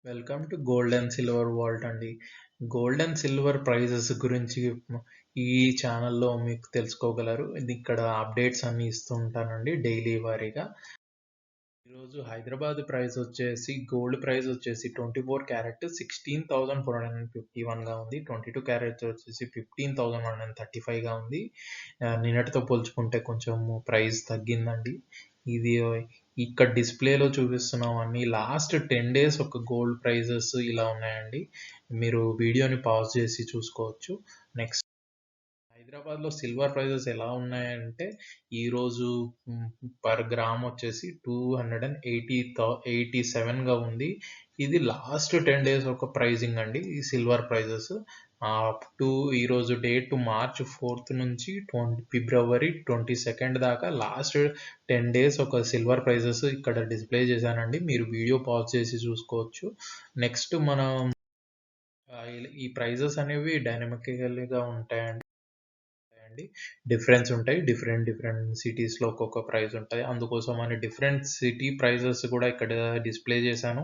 Welcome to gold and silver vault అండి. Gold and silver prices గురించి ఈ ఛానల్లో మీకు తెలుసుకోగలరు. ఇది ఇక్కడ అప్డేట్స్ అన్ని ఇస్తూ ఉంటానండి డైలీ వారీగా. ఈరోజు హైదరాబాద్ ప్రైస్ వచ్చేసి గోల్డ్ ప్రైస్ వచ్చేసి 24 క్యారెట్ 16,451గా ఉంది. 22 క్యారెట్ వచ్చేసి 15,135గా ఉంది. నిన్నటితో పోల్చుకుంటే కొంచెం ప్రైస్ తగ్గిందండి. ఇది ఇక్కడ డిస్ప్లేలో చూపిస్తున్నామని లాస్ట్ 10 డేస్ ఒక గోల్డ్ ప్రైజెస్ ఇలా ఉన్నాయండి. మీరు వీడియోని పాజ్ చేసి చూసుకోవచ్చు. నెక్స్ట్ హైదరాబాద్లో సిల్వర్ ప్రైజెస్ ఎలా ఉన్నాయంటే ఈరోజు పర్ గ్రామ్ వచ్చేసి 287గా ఉంది. ఇది లాస్ట్ 10 డేస్ ఒక ప్రైజింగ్ అండి ఈ సిల్వర్ ప్రైజెస్. అప్ టు ఈరోజు డేట్ మార్చ్ 4th నుంచి ఫిబ్రవరి 22nd దాకా లాస్ట్ 10 డేస్ ఒక సిల్వర్ ప్రైజెస్ ఇక్కడ డిస్ప్లే చేశానండి. మీరు వీడియో పాజ్ చేసి చూసుకోవచ్చు. నెక్స్ట్ మనం ఈ ప్రైజెస్ అనేవి డైనమికల్గా ఉంటాయండి. డిఫరెన్స్ ఉంటాయి. డిఫరెంట్ సిటీస్లో ఒక్కొక్క ప్రైస్ ఉంటుంది. అందుకోసం అని డిఫరెంట్ సిటీ ప్రైజెస్ కూడా ఇక్కడ డిస్ప్లే చేశాను.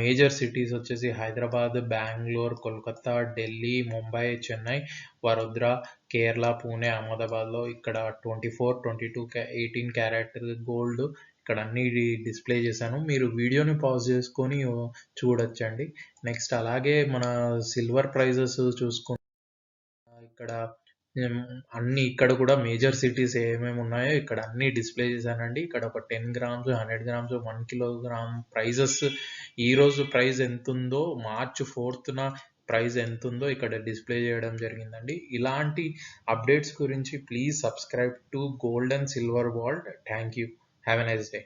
మేజర్ సిటీస్ వచ్చేసి హైదరాబాద్, బెంగళూరు, కోల్కతా, ఢిల్లీ, ముంబై, చెన్నై, వడోదర, కేరళ, పూణే, అహ్మదాబాద్లో ఇక్కడ 24, 22, 18 క్యారెట్ గోల్డ్ ఇక్కడ అన్ని డిస్ప్లే చేశాను. మీరు వీడియోని పాజ్ చేసుకొని చూడొచ్చండి. నెక్స్ట్ అలాగే మన సిల్వర్ ప్రైజెస్ చూసుకుంటే ఇక్కడ అన్ని ఇక్కడ కూడా మేజర్ సిటీస్ ఏమేమి ఉన్నాయో ఇక్కడ అన్ని డిస్ప్లే చేశానండి. ఇక్కడ ఒక 10 గ్రామ్స్, 100 గ్రామ్స్, 1 కిలోగ్రామ్ ప్రైజెస్ ఈరోజు ప్రైస్ ఎంత ఉందో మార్చ్ 4th ప్రైస్ ఎంత ఉందో ఇక్కడ డిస్ప్లే చేయడం జరిగిందండి. ఇలాంటి అప్డేట్స్ గురించి please subscribe to gold and silver vault. Thank you. Have a nice day.